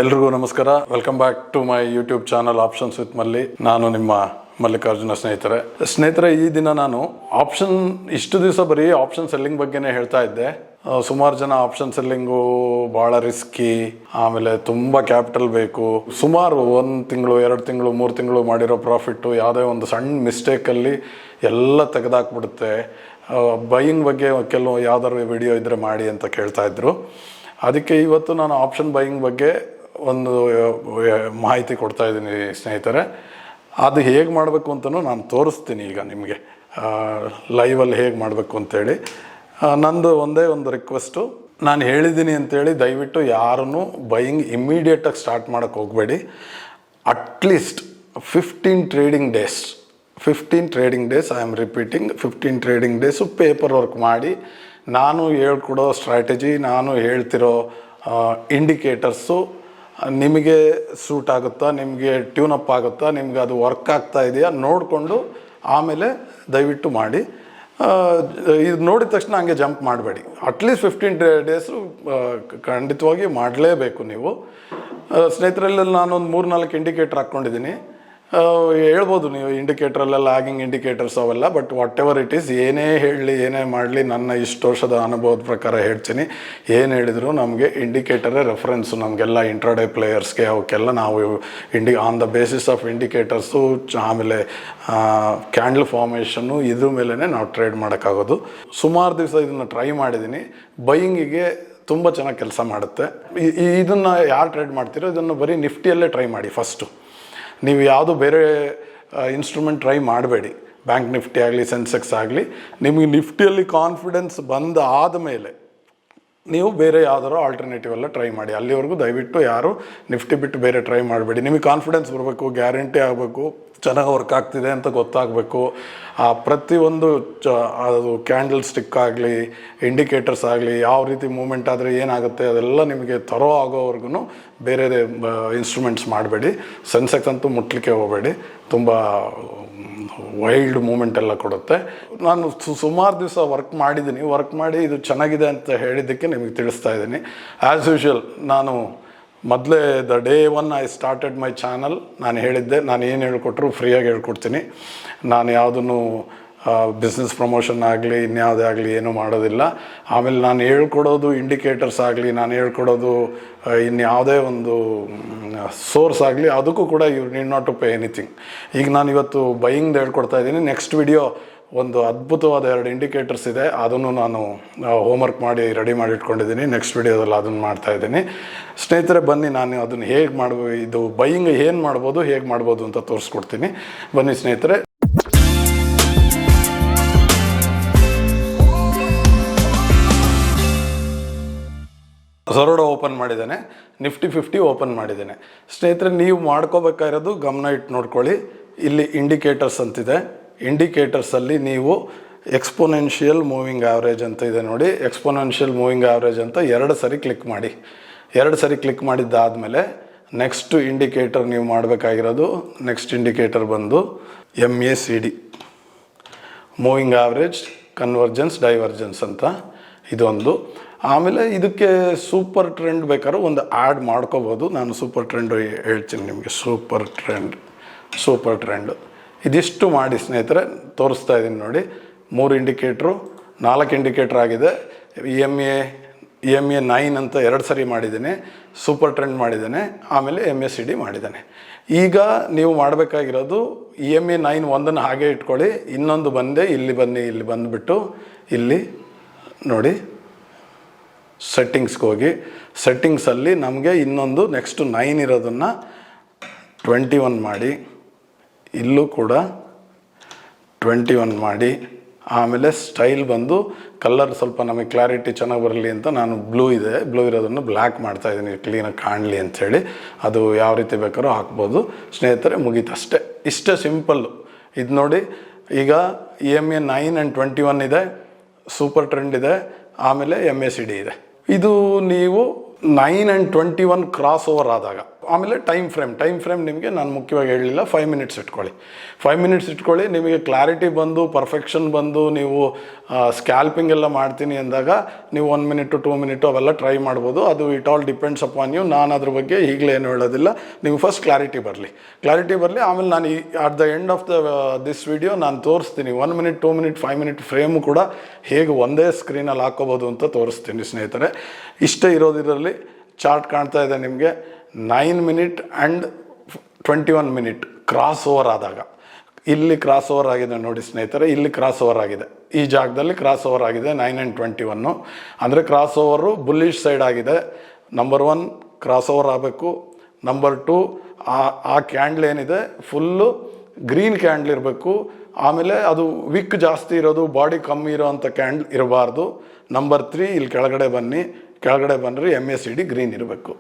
ಎಲ್ರಿಗೂ ನಮಸ್ಕಾರ. Welcome back to my YouTube channel options with Malli. ನಾನು ನಿಮ್ಮ ಮಲ್ಲಿಕಾರ್ಜುನ. ಸ್ನೇಹಿತರೆ, ಈ ದಿನ ನಾನು ಇಷ್ಟು ದಿವಸ ಬರೀ ಆಪ್ಷನ್ ಸೆಲ್ಲಿಂಗ್ ಬಗ್ಗೆನೇ ಹೇಳ್ತಾ ಇದ್ದೆ. ಸುಮಾರು ಜನ ಆಪ್ಷನ್ ಸೆಲ್ಲಿಂಗು ಭಾಳ ರಿಸ್ಕಿ, ಆಮೇಲೆ ತುಂಬ ಕ್ಯಾಪಿಟಲ್ ಬೇಕು, ಸುಮಾರು 1 ತಿಂಗಳು 2 ತಿಂಗಳು 3 ತಿಂಗಳು ಮಾಡಿರೋ ಪ್ರಾಫಿಟ್ಟು ಯಾವುದೇ ಒಂದು ಸಣ್ಣ ಮಿಸ್ಟೇಕಲ್ಲಿ ಎಲ್ಲ ತೆಗೆದಾಕ್ಬಿಡುತ್ತೆ. ಬೈಯಿಂಗ್ ಬಗ್ಗೆ ಕೆಲವು ಯಾವ್ದಾದ್ರು ವಿಡಿಯೋ ಇದ್ದರೆ ಮಾಡಿ ಅಂತ ಕೇಳ್ತಾ ಇದ್ರು. ಅದಕ್ಕೆ ಇವತ್ತು ನಾನು ಆಪ್ಷನ್ ಬೈಯಿಂಗ್ ಬಗ್ಗೆ ಒಂದು ಮಾಹಿತಿ ಕೊಡ್ತಾ ಇದ್ದೀನಿ ಸ್ನೇಹಿತರೆ. ಅದು ಹೇಗೆ ಮಾಡಬೇಕು ಅಂತಲೂ ನಾನು ತೋರಿಸ್ತೀನಿ ಈಗ ನಿಮಗೆ ಲೈವಲ್ಲಿ ಹೇಗೆ ಮಾಡಬೇಕು ಅಂತೇಳಿ. ನಂದು ಒಂದೇ ಒಂದು ರಿಕ್ವೆಸ್ಟು, ನಾನು ಹೇಳಿದ್ದೀನಿ ಅಂತೇಳಿ ದಯವಿಟ್ಟು ಯಾರೂ ಬೈಯಿಂಗ್ ಇಮ್ಮಿಡಿಯೇಟಾಗಿ ಸ್ಟಾರ್ಟ್ ಮಾಡೋಕ್ಕೆ ಹೋಗಬೇಡಿ. At least 15 trading days I am repeating, 15 trading days paper work ಮಾಡಿ, ನಾನು ಹೇಳ್ಕೊಡೋ ಸ್ಟ್ರಾಟಜಿ, ನಾನು ಹೇಳ್ತಿರೋ ಇಂಡಿಕೇಟರ್ಸು ನಿಮಗೆ ಸೂಟ್ ಆಗುತ್ತಾ, ನಿಮಗೆ ಟ್ಯೂನಪ್ ಆಗುತ್ತಾ, ನಿಮಗೆ ಅದು ವರ್ಕ್ ಆಗ್ತಾ ಇದೆಯಾ ನೋಡಿಕೊಂಡು ಆಮೇಲೆ ದಯವಿಟ್ಟು ಮಾಡಿ. ಇದು ನೋಡಿದ ತಕ್ಷಣ ಹಂಗೆ ಜಂಪ್ ಮಾಡಬೇಡಿ. ಅಟ್ಲೀಸ್ಟ್ 15 ಡೇಸು ಖಂಡಿತವಾಗಿ ಮಾಡಲೇಬೇಕು ನೀವು. ಸ್ನೇಹಿತರಲ್ಲಿ ನಾನೊಂದು 3-4 ಇಂಡಿಕೇಟರ್ ಹಾಕ್ಕೊಂಡಿದ್ದೀನಿ. ಹೇಳ್ಬೋದು ನೀವು ಇಂಡಿಕೇಟ್ರಲ್ಲೆಲ್ಲ ಲ್ಯಾಗಿಂಗ್ ಇಂಡಿಕೇಟರ್ಸ್ ಅವೆಲ್ಲ, but what ever it is, ಏನೇ ಹೇಳಲಿ ಏನೇ ಮಾಡಲಿ ನನ್ನ ಇಷ್ಟು ವರ್ಷದ ಅನುಭವದ ಪ್ರಕಾರ ಹೇಳ್ತೀನಿ. ಏನು ಹೇಳಿದ್ರು ನಮಗೆ ಇಂಡಿಕೇಟರೇ ರೆಫರೆನ್ಸು. ನಮಗೆಲ್ಲ ಇಂಟ್ರಾಡೇ ಪ್ಲೇಯರ್ಸ್ಗೆ ಅವಕ್ಕೆಲ್ಲ ನಾವು on the basis of indicators, ಆಮೇಲೆ ಕ್ಯಾಂಡಲ್ ಫಾರ್ಮೇಷನ್ನು, ಇದ್ರ ಮೇಲೇ ನಾವು ಟ್ರೇಡ್ ಮಾಡೋಕ್ಕಾಗೋದು. ಸುಮಾರು ದಿವಸ ಇದನ್ನು ಟ್ರೈ ಮಾಡಿದ್ದೀನಿ. ಬೈಯಿಂಗಿಗೆ ತುಂಬ ಚೆನ್ನಾಗಿ ಕೆಲಸ ಮಾಡುತ್ತೆ. ಇದನ್ನು ಯಾರು ಟ್ರೇಡ್ ಮಾಡ್ತೀರೋ ಇದನ್ನು ಬರೀ ನಿಫ್ಟಿಯಲ್ಲೇ ಟ್ರೈ ಮಾಡಿ ಫಸ್ಟು. ನೀವು ಯಾವುದು ಬೇರೆ ಇನ್ಸ್ಟ್ರೂಮೆಂಟ್ ಟ್ರೈ ಮಾಡಬೇಡಿ. ಬ್ಯಾಂಕ್ ನಿಫ್ಟಿ ಆಗಲಿ, ಸೆನ್ಸೆಕ್ಸ್ ಆಗಲಿ, ನಿಮಗೆ ನಿಫ್ಟಿಯಲ್ಲಿ ಕಾನ್ಫಿಡೆನ್ಸ್ ಆದಮೇಲೆ ನೀವು ಬೇರೆ ಯಾವ್ದಾರು ಆಲ್ಟರ್ನೇಟಿವ್ ಎಲ್ಲ ಟ್ರೈ ಮಾಡಿ. ಅಲ್ಲಿವರೆಗೂ ದಯವಿಟ್ಟು ಯಾರು ನಿಫ್ಟಿ ಬಿಟ್ಟು ಬೇರೆ ಟ್ರೈ ಮಾಡಬೇಡಿ. ನಿಮಗೆ ಕಾನ್ಫಿಡೆನ್ಸ್ ಬರಬೇಕು, ಗ್ಯಾರಂಟಿ ಆಗಬೇಕು, ಚೆನ್ನಾಗಿ ವರ್ಕ್ ಆಗ್ತಿದೆ ಅಂತ ಗೊತ್ತಾಗಬೇಕು. ಪ್ರತಿಯೊಂದು ಅದು ಕ್ಯಾಂಡಲ್ ಸ್ಟಿಕ್ ಆಗಲಿ, ಇಂಡಿಕೇಟರ್ಸ್ ಆಗಲಿ, ಯಾವ ರೀತಿ ಮೂಮೆಂಟ್ ಆದರೆ ಏನಾಗುತ್ತೆ ಅದೆಲ್ಲ ನಿಮಗೆ ಆಗೋವರೆಗೂ ಬೇರೆ ಇನ್ಸ್ಟ್ರೂಮೆಂಟ್ಸ್ ಮಾಡಬೇಡಿ. ಸೆನ್ಸೆಕ್ಸ್ ಅಂತೂ ಮುಟ್ಲಿಕ್ಕೆ ಹೋಗಬೇಡಿ, ತುಂಬ ವೈಲ್ಡ್ ಮೂಮೆಂಟ್ ಎಲ್ಲ ಕೊಡುತ್ತೆ. ನಾನು ಸುಮಾರು ದಿವಸ ವರ್ಕ್ ಮಾಡಿ ಇದು ಚೆನ್ನಾಗಿದೆ ಅಂತ ಹೇಳಿದ್ದಕ್ಕೆ ನಿಮಗೆ ತಿಳಿಸ್ತಾ ಇದ್ದೀನಿ. ಆ್ಯಸ್ ಯೂಶುವಲ್ ನಾನು ಮೊದಲೇ day 1 I started my channel. ನಾನು ಹೇಳಿದ್ದೆ, ನಾನು ಏನು ಹೇಳ್ಕೊಟ್ರು ಫ್ರೀಯಾಗಿ ಹೇಳ್ಕೊಡ್ತೀನಿ. ನಾನು ಯಾವುದನ್ನು ಬಿಸ್ನೆಸ್ ಪ್ರಮೋಷನ್ ಆಗಲಿ ಇನ್ಯಾವುದೇ ಆಗಲಿ ಏನೂ ಮಾಡೋದಿಲ್ಲ. ಆಮೇಲೆ ನಾನು ಹೇಳ್ಕೊಡೋದು ಇಂಡಿಕೇಟರ್ಸ್ ಆಗಲಿ, ನಾನು ಹೇಳ್ಕೊಡೋದು ಇನ್ಯಾವುದೇ ಒಂದು ಸೋರ್ಸ್ ಆಗಲಿ, ಅದಕ್ಕೂ ಕೂಡ you need not to pay anything. ಈಗ ನಾನು ಇವತ್ತು ಬೈಯಿಂಗ್ ಹೇಳ್ಕೊಡ್ತಾ ಇದ್ದೀನಿ. ನೆಕ್ಸ್ಟ್ ವಿಡಿಯೋ ಒಂದು ಅದ್ಭುತವಾದ 2 ಇಂಡಿಕೇಟರ್ಸ್ ಇದೆ, ಅದನ್ನು ನಾನು ಹೋಮ್ವರ್ಕ್ ಮಾಡಿ ರೆಡಿ ಮಾಡಿ ಇಟ್ಕೊಂಡಿದ್ದೀನಿ. ನೆಕ್ಸ್ಟ್ ವಿಡಿಯೋದಲ್ಲಿ ಅದನ್ನು ಮಾಡ್ತಾಯಿದ್ದೀನಿ. ಸ್ನೇಹಿತರೆ ಬನ್ನಿ, ನಾನು ಅದನ್ನು ಹೇಗೆ ಮಾಡ್ಬೋದು, ಇದು ಬೈಯಿಂಗ್ ಹೇಗೆ ಮಾಡ್ಬೋದು ಅಂತ ತೋರಿಸ್ಕೊಡ್ತೀನಿ. ಬನ್ನಿ ಸ್ನೇಹಿತರೆ. ಝರೋಡಾ ಓಪನ್ ಮಾಡಿದ್ದೇನೆ, ನಿಫ್ಟಿ 50 ಓಪನ್ ಮಾಡಿದ್ದೇನೆ. ಸ್ನೇಹಿತರೆ, ನೀವು ಮಾಡ್ಕೋಬೇಕಾಗಿರೋದು ಗಮನ ಇಟ್ಟು ನೋಡ್ಕೊಳ್ಳಿ. ಇಲ್ಲಿ ಇಂಡಿಕೇಟರ್ಸ್ ಅಂತಿದೆ. ಇಂಡಿಕೇಟರ್ಸಲ್ಲಿ ನೀವು ಎಕ್ಸ್ಪೋನೆನ್ಷಿಯಲ್ ಮೂವಿಂಗ್ ಆ್ಯಾವ್ರೇಜ್ ಅಂತ ಇದೆ ನೋಡಿ. ಎಕ್ಸ್ಪೋನೆನ್ಷಿಯಲ್ ಮೂವಿಂಗ್ ಆ್ಯಾವ್ರೇಜ್ ಅಂತ 2 ಸರಿ ಕ್ಲಿಕ್ ಮಾಡಿ. 2 ಸರಿ ಕ್ಲಿಕ್ ಮಾಡಿದ್ದಾದಮೇಲೆ ನೆಕ್ಸ್ಟ್ ಇಂಡಿಕೇಟರ್ ನೀವು ಮಾಡಬೇಕಾಗಿರೋದು, ನೆಕ್ಸ್ಟ್ ಇಂಡಿಕೇಟರ್ ಬಂದು MACD, moving average convergence divergence ಅಂತ ಇದೊಂದು. ಆಮೇಲೆ ಇದಕ್ಕೆ ಸೂಪರ್ ಟ್ರೆಂಡ್ ಬೇಕಾದ್ರೂ ಒಂದು ಆ್ಯಡ್ ಮಾಡ್ಕೋಬೋದು. ನಾನು ಸೂಪರ್ ಟ್ರೆಂಡು ಹೇಳ್ತೀನಿ ನಿಮಗೆ. ಸೂಪರ್ ಟ್ರೆಂಡು ಇದಿಷ್ಟು ಮಾಡಿ ಸ್ನೇಹಿತರೆ, ತೋರಿಸ್ತಾ ಇದ್ದೀನಿ ನೋಡಿ. 3 ಇಂಡಿಕೇಟ್ರು, 4 ಇಂಡಿಕೇಟ್ರ್ ಆಗಿದೆ. EMA 9 ಅಂತ 2 ಸರಿ ಮಾಡಿದ್ದೇನೆ, ಸೂಪರ್ ಟ್ರೆಂಡ್ ಮಾಡಿದ್ದೇನೆ, ಆಮೇಲೆ MACD ಮಾಡಿದ್ದೇನೆ. ಈಗ ನೀವು ಮಾಡಬೇಕಾಗಿರೋದು EMA 9 ಒಂದನ್ನು ಹಾಗೆ ಇಟ್ಕೊಳ್ಳಿ. ಇನ್ನೊಂದು ಇಲ್ಲಿ ಬಂದುಬಿಟ್ಟು ಇಲ್ಲಿ ನೋಡಿ ಸೆಟ್ಟಿಂಗ್ಸ್ಗೆ ಹೋಗಿ. ಸೆಟ್ಟಿಂಗ್ಸಲ್ಲಿ ನಮಗೆ ಇನ್ನೊಂದು ನೆಕ್ಸ್ಟು 9 ಇರೋದನ್ನು 21 ಮಾಡಿ, ಇಲ್ಲೂ ಕೂಡ 21 ಮಾಡಿ. ಆಮೇಲೆ ಸ್ಟೈಲ್ ಬಂದು ಕಲರ್ ಸ್ವಲ್ಪ ನಮಗೆ ಕ್ಲಾರಿಟಿ ಚೆನ್ನಾಗಿ ಬರಲಿ ಅಂತ ನಾನು ಬ್ಲೂ ಇರೋದನ್ನು ಬ್ಲ್ಯಾಕ್ ಮಾಡ್ತಾಯಿದ್ದೀನಿ, ಕ್ಲೀನಾಗಿ ಕಾಣಲಿ ಅಂಥೇಳಿ. ಅದು ಯಾವ ರೀತಿ ಬೇಕಾದ್ರೂ ಹಾಕ್ಬೋದು ಸ್ನೇಹಿತರೆ. ಮುಗೀತಷ್ಟೇ, ಇಷ್ಟೇ ಸಿಂಪಲ್ಲು. ಇದು ನೋಡಿ, ಈಗ EMA 9 and 21 ಇದೆ, ಸೂಪರ್ ಟ್ರೆಂಡ್ ಇದೆ, ಆಮೇಲೆ MACD ಇದೆ. ಇದು ನೀವು 9 and 21 ಕ್ರಾಸ್ ಓವರ್ ಆದಾಗ, ಆಮೇಲೆ ಟೈಮ್ ಫ್ರೇಮ್ ನಿಮಗೆ ನಾನು ಮುಖ್ಯವಾಗಿ ಹೇಳಲಿಲ್ಲ, 5 ಮಿನಿಟ್ಸ್ ಇಟ್ಕೊಳ್ಳಿ. 5 ಮಿನಿಟ್ಸ್ ಇಟ್ಕೊಳ್ಳಿ. ನಿಮಗೆ ಕ್ಲಾರಿಟಿ ಬಂದು ಪರ್ಫೆಕ್ಷನ್ ಬಂದು ನೀವು ಸ್ಕ್ಯಾಲ್ಪಿಂಗ್ ಎಲ್ಲ ಮಾಡ್ತೀನಿ ಅಂದಾಗ ನೀವು 1 ಮಿನಿಟು 2 ಮಿನಿಟು ಅವೆಲ್ಲ ಟ್ರೈ ಮಾಡ್ಬೋದು. ಅದು it all depends upon you. ನಾನು ಅದ್ರ ಬಗ್ಗೆ ಈಗಲೇ ಏನು ಹೇಳೋದಿಲ್ಲ. ನೀವು ಫಸ್ಟ್ ಕ್ಲಾರಿಟಿ ಬರಲಿ. ಆಮೇಲೆ ನಾನು at the end of this video ನಾನು ತೋರಿಸ್ತೀನಿ 1 ಮಿನಿಟ್ 2 ಮಿನಿಟ್ 5 ಮಿನಿಟ್ ಫ್ರೇಮು ಕೂಡ ಹೇಗೆ ಒಂದೇ ಸ್ಕ್ರೀನಲ್ಲಿ ಹಾಕೋಬೋದು ಅಂತ ತೋರಿಸ್ತೀನಿ ಸ್ನೇಹಿತರೆ. ಇಷ್ಟೇ ಇರೋದಿರಲಿ. ಚಾರ್ಟ್ ಕಾಣ್ತಾ ಇದೆ ನಿಮಗೆ. 9 minute and 21 minute cross over ಆದಾಗ ಇಲ್ಲಿ ಕ್ರಾಸ್ ಓವರ್ ಆಗಿದೆ ನೋಡಿ ಸ್ನೇಹಿತರೆ. ಇಲ್ಲಿ ಕ್ರಾಸ್ ಓವರ್ ಆಗಿದೆ, ಈ ಜಾಗದಲ್ಲಿ ಕ್ರಾಸ್ ಓವರ್ ಆಗಿದೆ 9 ಆ್ಯಂಡ್ 21. ಅಂದರೆ ಕ್ರಾಸ್ ಓವರು ಬುಲ್ಲಿಶ್ ಸೈಡ್ ಆಗಿದೆ. ನಂಬರ್ 1 ಕ್ರಾಸ್ ಓವರ್ ಆಗಬೇಕು. ನಂಬರ್ 2 ಆ ಕ್ಯಾಂಡ್ಲ್ ಏನಿದೆ ಫುಲ್ಲು ಗ್ರೀನ್ ಕ್ಯಾಂಡ್ಲ್ ಇರಬೇಕು. ಆಮೇಲೆ ಅದು ವಿಕ್ ಜಾಸ್ತಿ ಇರೋದು, ಬಾಡಿ ಕಮ್ಮಿ ಇರೋ ಅಂಥ ಕ್ಯಾಂಡ್ಲ್ ಇರಬಾರ್ದು. ನಂಬರ್ 3 ಇಲ್ಲಿ ಕೆಳಗಡೆ ಬಂದರೆ MACD ಗ್ರೀನ್ ಇರಬೇಕು.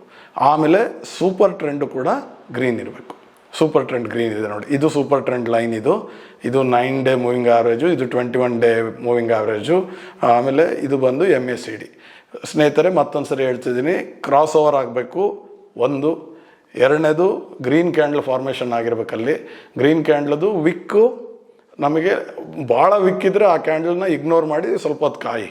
ಆಮೇಲೆ ಸೂಪರ್ ಟ್ರೆಂಡು ಕೂಡ ಗ್ರೀನ್ ಇರಬೇಕು. ಸೂಪರ್ ಟ್ರೆಂಡ್ ಗ್ರೀನ್ ಇದೆ ನೋಡಿ. ಇದು ಸೂಪರ್ ಟ್ರೆಂಡ್ ಲೈನ್. ಇದು 9 ಡೇ ಮೂವಿಂಗ್ ಆವ್ರೇಜು, ಇದು 21 ಡೇ ಮೂವಿಂಗ್ ಆವ್ರೇಜು. ಆಮೇಲೆ ಇದು ಬಂದು MACD. ಸ್ನೇಹಿತರೆ ಮತ್ತೊಂದು ಸರಿ ಹೇಳ್ತಿದ್ದೀನಿ, ಕ್ರಾಸ್ ಓವರ್ ಆಗಬೇಕು. 1. 2ನೇದು green candle formation ಆಗಿರ್ಬೇಕಲ್ಲಿ. Green ಕ್ಯಾಂಡಲ್ದು Vikku ನಮಗೆ ಭಾಳ ವಿಕ್ಕಿದ್ರೆ ಆ ಕ್ಯಾಂಡಲ್ನ ಇಗ್ನೋರ್ ಮಾಡಿ ಸ್ವಲ್ಪ ಹೊತ್ತು ಕಾಯಿ.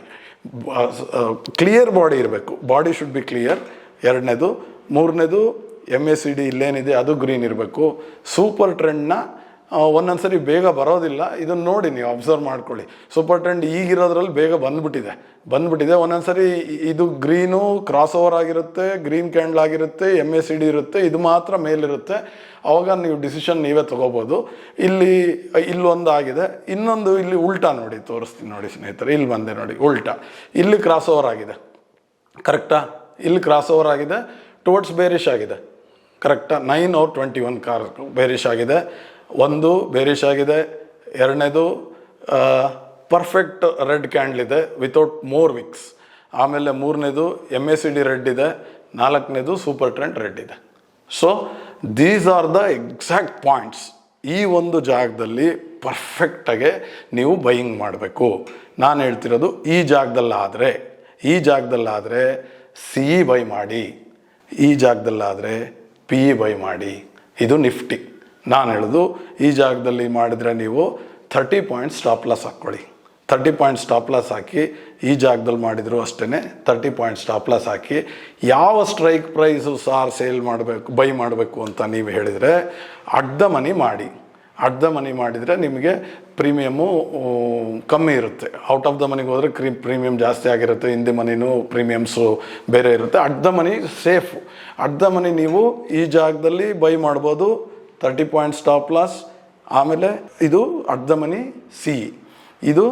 ಕ್ಲಿಯರ್ ಬಾಡಿ ಇರಬೇಕು. Body should be clear. 2ನೇದು. 3ನೇದು MACD ಇಲ್ಲೇನಿದೆ ಅದು ಗ್ರೀನ್ ಇರಬೇಕು. ಸೂಪರ್ ಟ್ರೆಂಡ್ನ ಒಂದೊಂದು ಸರಿ ಬೇಗ ಬರೋದಿಲ್ಲ. ಇದನ್ನು ನೋಡಿ ನೀವು ಅಬ್ಸರ್ವ್ ಮಾಡ್ಕೊಳ್ಳಿ. ಸೂಪರ್ ಟ್ರೆಂಡ್ ಈಗಿರೋದ್ರಲ್ಲಿ ಬೇಗ ಬಂದ್ಬಿಟ್ಟಿದೆ. ಒಂದೊಂದು ಸರಿ ಇದು ಗ್ರೀನು ಕ್ರಾಸ್ ಓವರ್ ಆಗಿರುತ್ತೆ, ಗ್ರೀನ್ ಕ್ಯಾಂಡಲ್ ಆಗಿರುತ್ತೆ, MACD ಇರುತ್ತೆ, ಇದು ಮಾತ್ರ ಮೇಲಿರುತ್ತೆ. ಆವಾಗ ನೀವು ಡಿಸಿಷನ್ ನೀವೇ ತೊಗೋಬೋದು. ಇಲ್ಲೊಂದು ಆಗಿದೆ. ಇನ್ನೊಂದು ಇಲ್ಲಿ ಉಲ್ಟಾ ನೋಡಿ, ತೋರಿಸ್ತೀನಿ ನೋಡಿ ಸ್ನೇಹಿತರೆ. ಇಲ್ಲಿ ಬಂದೆ ನೋಡಿ ಉಲ್ಟಾ. ಇಲ್ಲಿ ಕ್ರಾಸ್ ಓವರ್ ಆಗಿದೆ, ಕರೆಕ್ಟಾ? ಇಲ್ಲಿ ಕ್ರಾಸ್ ಓವರ್ ಆಗಿದೆ, ಟುವರ್ಡ್ಸ್ ಬೇರಿಶ್ ಆಗಿದೆ, ಕರೆಕ್ಟಾ? 9 or 21 ಬೇರಿಶ್ ಆಗಿದೆ. 1 ಬೇರಿಶ್ ಆಗಿದೆ. 2ನೇದು ಪರ್ಫೆಕ್ಟ್ ರೆಡ್ ಕ್ಯಾಂಡಲ್ ಇದೆ ವಿತೌಟ್ ಮೋರ್ ವಿಕ್ಸ್. ಆಮೇಲೆ 3ನೇದು MACD ರೆಡ್ ಇದೆ. 4ನೇದು ಸೂಪರ್ ಟ್ರೆಂಡ್ ರೆಡ್ ಇದೆ. So these are the exact points. ಈ ಒಂದು ಜಾಗದಲ್ಲಿ ಪರ್ಫೆಕ್ಟಾಗೆ ನೀವು ಬೈಯಿಂಗ್ ಮಾಡಬೇಕು. ನಾನು ಹೇಳ್ತಿರೋದು ಈ ಜಾಗದಲ್ಲಾದರೆ CE ಬೈ ಮಾಡಿ, ಈ ಜಾಗದಲ್ಲಾದರೆ PE ಬೈ ಮಾಡಿ. ಇದು ನಿಫ್ಟಿ. ನಾನು ಹೇಳೋದು ಈ ಜಾಗದಲ್ಲಿ ಮಾಡಿದರೆ ನೀವು 30 ಪಾಯಿಂಟ್ ಸ್ಟಾಪ್ ಲಾಸ್ ಹಾಕ್ಕೊಳ್ಳಿ. 30 ಪಾಯಿಂಟ್ ಸ್ಟಾಪ್ ಲಾಸ್ ಹಾಕಿ. ಈ ಜಾಗದಲ್ಲಿ ಮಾಡಿದ್ರು ಅಷ್ಟೇ 30 ಪಾಯಿಂಟ್ ಸ್ಟಾಪ್ ಲಾಸ್ ಹಾಕಿ. ಯಾವ ಸ್ಟ್ರೈಕ್ ಪ್ರೈಸು ಸೇಲ್ ಮಾಡಬೇಕು, ಬೈ ಮಾಡಬೇಕು ಅಂತ ನೀವು ಹೇಳಿದರೆ ಅಟ್ ದ ಮನಿ ಮಾಡಿದರೆ ನಿಮಗೆ ಪ್ರೀಮಿಯಮ್ಮು ಕಮ್ಮಿ ಇರುತ್ತೆ. ಔಟ್ ಆಫ್ ದ ಮನಿಗೆ ಹೋದರೆ ಪ್ರೀಮಿಯಮ್ ಜಾಸ್ತಿ ಆಗಿರುತ್ತೆ. ಇನ್ ದಿ ಮನಿನೂ ಪ್ರೀಮಿಯಮ್ಸು ಬೇರೆ ಇರುತ್ತೆ. At the money safe. At the money ನೀವು ಈ ಜಾಗದಲ್ಲಿ ಬೈ ಮಾಡ್ಬೋದು. 30 ಪಾಯಿಂಟ್ ಸ್ಟಾಪ್ ಲಾಸ್. ಆಮೇಲೆ ಇದು ಅಟ್ ದ ಮನಿ CE. ಇದು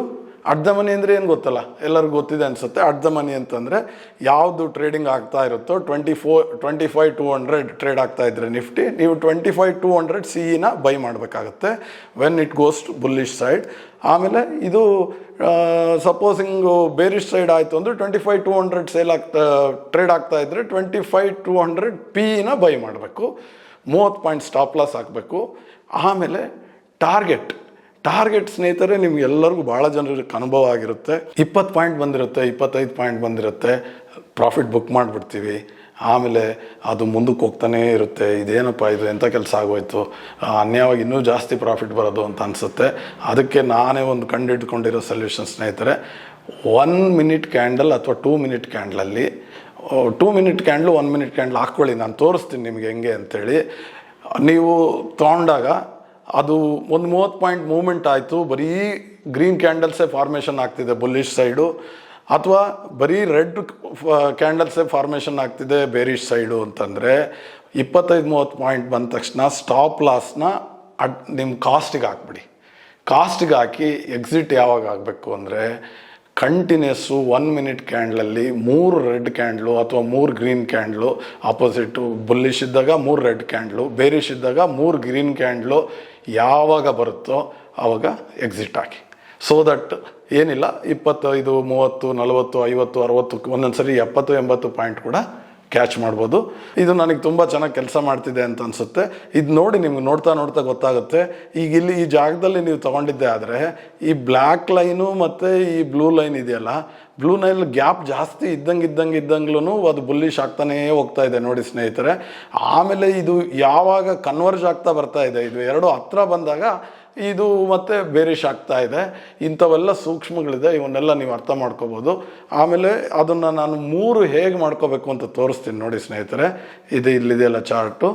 ಅಟ್ ದ ಮನಿ ಅಂದರೆ ಏನು ಗೊತ್ತಲ್ಲ, ಎಲ್ಲರಿಗೂ ಗೊತ್ತಿದೆ ಅನಿಸುತ್ತೆ. ಅಟ್ ದ ಮನಿ ಅಂತಂದರೆ ಯಾವುದು ಟ್ರೇಡಿಂಗ್ ಆಗ್ತಾ ಇರುತ್ತೋ 25,200 ಟ್ರೇಡ್ ಆಗ್ತಾ ಇದ್ರೆ ನಿಫ್ಟಿ, ನೀವು 25,200 CEನ ಬೈ ಮಾಡಬೇಕಾಗತ್ತೆ when it goes to bullish side. ಆಮೇಲೆ ಇದು ಸಪೋಸಿಂಗು ಬೇರಿಶ್ ಸೈಡ್ ಆಯಿತು ಅಂದರೆ 25,200 ಟ್ರೇಡ್ ಆಗ್ತಾ ಇದ್ದರೆ 25,200 PEನ ಬೈ ಮಾಡಬೇಕು. 30 ಪಾಯಿಂಟ್ ಸ್ಟಾಪ್ ಲಾಸ್ ಹಾಕಬೇಕು. ಆಮೇಲೆ ಟಾರ್ಗೆಟ್ ಸ್ನೇಹಿತರೆ ನಿಮ್ಗೆಲ್ಲರಿಗೂ ಭಾಳ ಜನರಿಗೆ ಅನುಭವ ಆಗಿರುತ್ತೆ. 20 ಪಾಯಿಂಟ್ ಬಂದಿರುತ್ತೆ, 25 ಪಾಯಿಂಟ್ ಬಂದಿರುತ್ತೆ, ಪ್ರಾಫಿಟ್ ಬುಕ್ ಮಾಡಿಬಿಡ್ತೀವಿ. ಆಮೇಲೆ ಅದು ಮುಂದಕ್ಕೆ ಹೋಗ್ತಾನೇ ಇರುತ್ತೆ. ಇದೇನಪ್ಪ ಇದು ಎಂಥ ಕೆಲಸ ಆಗೋಯ್ತು, ಅನ್ಯವಾಗಿ ಇನ್ನೂ ಜಾಸ್ತಿ ಪ್ರಾಫಿಟ್ ಬರೋದು ಅಂತ ಅನಿಸುತ್ತೆ. ಅದಕ್ಕೆ ನಾನೇ ಒಂದು ಕಂಡಿಡ್ಕೊಂಡಿರೋ ಸೊಲ್ಯೂಷನ್ ಸ್ನೇಹಿತರೆ, 1 ಮಿನಿಟ್ ಕ್ಯಾಂಡಲ್ ಅಥವಾ 2 ಮಿನಿಟ್ ಕ್ಯಾಂಡಲಲ್ಲಿ 2 ಮಿನಿಟ್ ಕ್ಯಾಂಡ್ಲು 1 ಮಿನಿಟ್ ಕ್ಯಾಂಡ್ಲ್ ಹಾಕ್ಕೊಳ್ಳಿ. ನಾನು ತೋರಿಸ್ತೀನಿ ನಿಮಗೆ ಹೆಂಗೆ ಅಂಥೇಳಿ. ನೀವು ತೊಗೊಂಡಾಗ ಅದು ಒಂದು 30 ಪಾಯಿಂಟ್ ಮೂವ್ಮೆಂಟ್ ಆಯಿತು, ಬರೀ ಗ್ರೀನ್ ಕ್ಯಾಂಡಲ್ಸೇ ಫಾರ್ಮೇಷನ್ ಆಗ್ತಿದೆ ಬುಲ್ಲಿಶ್ ಸೈಡು, ಅಥವಾ ಬರೀ ರೆಡ್ ಕ್ಯಾಂಡಲ್ಸೇ ಫಾರ್ಮೇಷನ್ ಆಗ್ತಿದೆ ಬೇರಿಶ್ ಸೈಡು ಅಂತಂದರೆ 25-30 ಪಾಯಿಂಟ್ ಬಂದ ತಕ್ಷಣ ಸ್ಟಾಪ್ ಲಾಸ್ನ ನಿಮ್ಮ ಕಾಸ್ಟಿಗೆ ಹಾಕ್ಬಿಡಿ. ಕಾಸ್ಟಿಗೆ ಹಾಕಿ ಎಕ್ಸಿಟ್ ಯಾವಾಗ ಆಗಬೇಕು ಅಂದರೆ ಕಂಟಿನ್ಯೂಸ್ಸು 1 ಮಿನಿಟ್ ಕ್ಯಾಂಡ್ಲಲ್ಲಿ 3 ರೆಡ್ ಕ್ಯಾಂಡ್ಲು ಅಥವಾ 3 ಗ್ರೀನ್ ಕ್ಯಾಂಡ್ಲು ಆಪೋಸಿಟು, ಬುಲ್ಲಿಶ್ ಇದ್ದಾಗ 3 ರೆಡ್ ಕ್ಯಾಂಡ್ಲು, ಬೇರಿಶ್ ಇದ್ದಾಗ 3 ಗ್ರೀನ್ ಕ್ಯಾಂಡ್ಲು ಯಾವಾಗ ಬರುತ್ತೋ ಆವಾಗ ಎಕ್ಸಿಟ್ ಹಾಕಿ. ಸೊ ದಟ್ ಏನಿಲ್ಲ 25, 30, 40, 50, 60 ಒಂದೊಂದು ಸರಿ 70-80 ಪಾಯಿಂಟ್ ಕೂಡ ಕ್ಯಾಚ್ ಮಾಡ್ಬೋದು. ಇದು ನನಗೆ ತುಂಬ ಚೆನ್ನಾಗಿ ಕೆಲಸ ಮಾಡ್ತಿದೆ ಅಂತ ಅನಿಸುತ್ತೆ. ಇದು ನೋಡಿ ನಿಮ್ಗೆ ನೋಡ್ತಾ ನೋಡ್ತಾ ಗೊತ್ತಾಗುತ್ತೆ. ಈಗ ಇಲ್ಲಿ ಈ ಜಾಗದಲ್ಲಿ ನೀವು ತೊಗೊಂಡಿದ್ದೆ ಆದರೆ ಈ ಬ್ಲ್ಯಾಕ್ ಲೈನು ಮತ್ತು ಈ ಬ್ಲೂ ಲೈನ್ ಇದೆಯಲ್ಲ, ಬ್ಲೂ ಲೈನ್ ಗ್ಯಾಪ್ ಜಾಸ್ತಿ ಇದ್ದಂಗ್ಲೂ ಅದು ಬುಲ್ಲಿಶ್ ಆಗ್ತಾನೇ ಹೋಗ್ತಾ ಇದೆ ನೋಡಿ ಸ್ನೇಹಿತರೆ. ಆಮೇಲೆ ಇದು ಯಾವಾಗ ಕನ್ವರ್ಜ್ ಆಗ್ತಾ ಬರ್ತಾ ಇದೆ, ಇದು ಎರಡು ಹತ್ರ ಬಂದಾಗ ಇದು ಮತ್ತೆ ಬೇರಿಶ್ ಆಗ್ತಾ ಇದೆ. ಇಂಥವೆಲ್ಲ ಸೂಕ್ಷ್ಮಗಳಿದೆ, ಇವನ್ನೆಲ್ಲ ನೀವು ಅರ್ಥ ಮಾಡ್ಕೋಬೋದು. ಆಮೇಲೆ ಅದನ್ನು ನಾನು 3 ಹೇಗೆ ಮಾಡ್ಕೋಬೇಕು ಅಂತ ತೋರಿಸ್ತೀನಿ ನೋಡಿ ಸ್ನೇಹಿತರೆ. ಇದು ಇಲ್ಲಿದೆಯಲ್ಲ ಚಾರ್ಟು,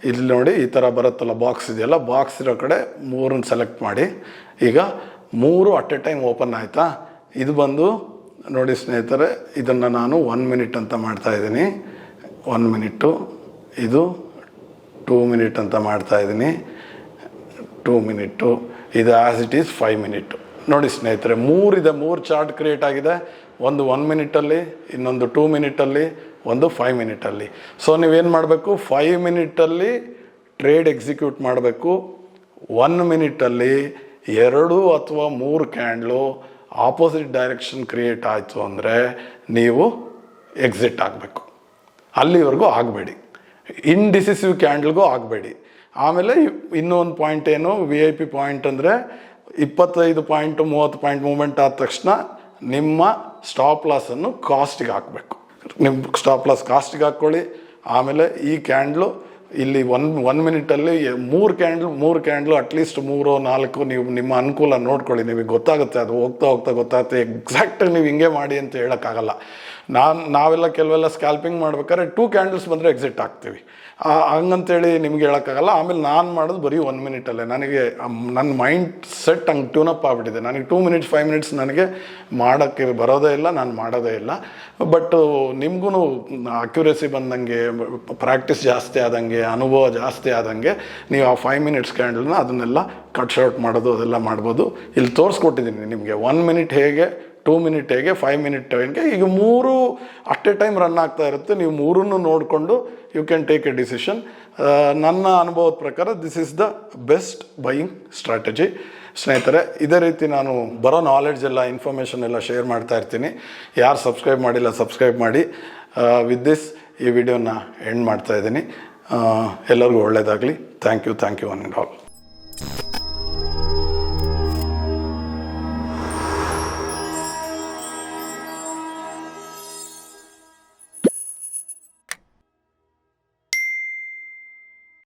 ಇಲ್ಲಿ ನೋಡಿ ಈ ಥರ ಬರುತ್ತಲ್ಲ ಬಾಕ್ಸ್ ಇದೆಯಲ್ಲ, ಬಾಕ್ಸ್ ಇರೋ ಕಡೆ 3 ಸೆಲೆಕ್ಟ್ ಮಾಡಿ. ಈಗ 3 ಅಟ್ ಎ ಟೈಮ್ ಓಪನ್ ಆಯಿತಾ. ಇದು ಬಂದು ನೋಡಿ ಸ್ನೇಹಿತರೆ, ಇದನ್ನು ನಾನು 1 ಮಿನಿಟ್ ಅಂತ ಮಾಡ್ತಾಯಿದ್ದೀನಿ, 1 ಮಿನಿಟ್ಟು. ಇದು 2 ಮಿನಿಟ್ ಅಂತ ಮಾಡ್ತಾಯಿದ್ದೀನಿ, 2 ಮಿನಿಟ್ಟು. ಇದು ಆ್ಯಸ್ ಇಟ್ ಈಸ್ 5 ಮಿನಿಟ್ಟು. ನೋಡಿ ಸ್ನೇಹಿತರೆ, 3 ಚಾರ್ಟ್ ಕ್ರಿಯೇಟ್ ಆಗಿದೆ. ಒಂದು 1 ಮಿನಿಟಲ್ಲಿ, ಇನ್ನೊಂದು 2 ಮಿನಿಟಲ್ಲಿ, ಒಂದು 5 ಮಿನಿಟಲ್ಲಿ. ಸೊ ನೀವೇನು ಮಾಡಬೇಕು, 5 ಮಿನಿಟಲ್ಲಿ ಟ್ರೇಡ್ ಎಕ್ಸಿಕ್ಯೂಟ್ ಮಾಡಬೇಕು. 1 ಮಿನಿಟಲ್ಲಿ 2 ಅಥವಾ 3 ಕ್ಯಾಂಡ್ಲು ಆಪೋಸಿಟ್ ಡೈರೆಕ್ಷನ್ ಕ್ರಿಯೇಟ್ ಆಯಿತು ಅಂದರೆ ನೀವು ಎಕ್ಸಿಟ್ ಆಗಬೇಕು. ಅಲ್ಲಿವರೆಗೂ ಆಗಬೇಡಿ, ಇನ್ಡಿಸಿಸಿವ್ ಕ್ಯಾಂಡಲ್ಗೂ ಆಗಬೇಡಿ. ಆಮೇಲೆ ಇನ್ನೊಂದು ಪಾಯಿಂಟ್ ಏನು, VIP ಪಾಯಿಂಟ್ ಅಂದರೆ 25 ಪಾಯಿಂಟು 30 ಪಾಯಿಂಟ್ ಮೂವ್ಮೆಂಟ್ ಆದ ತಕ್ಷಣ ನಿಮ್ಮ ಸ್ಟಾಪ್ ಲಾಸನ್ನು ಕಾಸ್ಟಿಗೆ ಹಾಕಬೇಕು. ನಿಮ್ಮ ಸ್ಟಾಪ್ ಲಾಸ್ ಕಾಸ್ಟಿಗೆ ಹಾಕ್ಕೊಳ್ಳಿ. ಆಮೇಲೆ ಈ ಕ್ಯಾಂಡ್ಲು ಇಲ್ಲಿ 1 ಮಿನಿಟಲ್ಲಿ 3 ಕ್ಯಾಂಡ್ಲು ಅಟ್ಲೀಸ್ಟ್ 3-4 ನೀವು ನಿಮ್ಮ ಅನುಕೂಲ ನೋಡ್ಕೊಳ್ಳಿ. ನಿಮಗೆ ಗೊತ್ತಾಗುತ್ತೆ, ಅದು ಹೋಗ್ತಾ ಗೊತ್ತಾಗುತ್ತೆ. ಎಕ್ಸಾಕ್ಟಾಗಿ ನೀವು ಹಿಂಗೆ ಮಾಡಿ ಅಂತ ಹೇಳೋಕ್ಕಾಗಲ್ಲ. ನಾವೆಲ್ಲ ಕೆಲವೆಲ್ಲ ಸ್ಕ್ಯಾಲ್ಪಿಂಗ್ ಮಾಡ್ಬೇಕಾದ್ರೆ 2 ಕ್ಯಾಂಡಲ್ಸ್ ಬಂದರೆ ಎಕ್ಸಿಟ್ ಆಗ್ತೀವಿ, ಹಂಗಂತೇಳಿ ನಿಮ್ಗೆ ಹೇಳೋಕ್ಕಾಗಲ್ಲ. ಆಮೇಲೆ ನಾನು ಮಾಡೋದು ಬರೀ 1 ಮಿನಿಟಲ್ಲೇ. ನನಗೆ ನನ್ನ ಮೈಂಡ್ ಸೆಟ್ ಹಂಗೆ ಟ್ಯೂನಪ್ ಆಗಿಬಿಟ್ಟಿದೆ. ನನಗೆ 2 ಮಿನಿಟ್ಸ್ 5 ಮಿನಿಟ್ಸ್ ನನಗೆ ಮಾಡೋಕ್ಕೆ ಬರೋದೇ ಇಲ್ಲ, ನಾನು ಮಾಡೋದೇ ಇಲ್ಲ. ಬಟ್ ನಿಮಗೂ ಅಕ್ಯುರೇಸಿ ಬಂದಂಗೆ, ಪ್ರಾಕ್ಟೀಸ್ ಜಾಸ್ತಿ ಆದಂಗೆ, ಅನುಭವ ಜಾಸ್ತಿ ಆದಂಗೆ ನೀವು ಆ 5 ಮಿನಿಟ್ಸ್ ಕ್ಯಾಂಡಲ್ನ ಅದನ್ನೆಲ್ಲ ಕಟ್ ಶಾರ್ಟ್ ಮಾಡೋದು ಅದೆಲ್ಲ ಮಾಡ್ಬೋದು. ಇಲ್ಲಿ ತೋರಿಸ್ಕೊಟ್ಟಿದ್ದೀನಿ ನಿಮಗೆ 1 ಮಿನಿಟ್ ಹೇಗೆ, 2 ಮಿನಿಟ್ ಹೇಗೆ, 5 ಮಿನಿಟ್ ಹೇಗೆ. ಈಗ 3 ಅಟ್ ಎ ಟೈಮ್ ರನ್ ಆಗ್ತಾ ಇರುತ್ತೆ. ನೀವು 3 ನೋಡಿಕೊಂಡು you can take a decision. ನನ್ನ ಅನುಭವದ ಪ್ರಕಾರ this is the best buying strategy ಸ್ನೇಹಿತರೆ. ಇದೇ ರೀತಿ ನಾನು ಬರೋ ನಾಲೆಡ್ಜ್ ಎಲ್ಲ, ಇನ್ಫಾರ್ಮೇಷನ್ ಎಲ್ಲ ಶೇರ್ ಮಾಡ್ತಾ ಇರ್ತೀನಿ. ಯಾರು ಸಬ್ಸ್ಕ್ರೈಬ್ ಮಾಡಿಲ್ಲ ಸಬ್ಸ್ಕ್ರೈಬ್ ಮಾಡಿ. ವಿತ್ ದಿಸ್ ಈ ವಿಡಿಯೋನ ಎಂಡ್ ಮಾಡ್ತಾ ಇದ್ದೀನಿ. ಎಲ್ಲರಿಗೂ ಒಳ್ಳೆಯದಾಗಲಿ. Thank you one and all.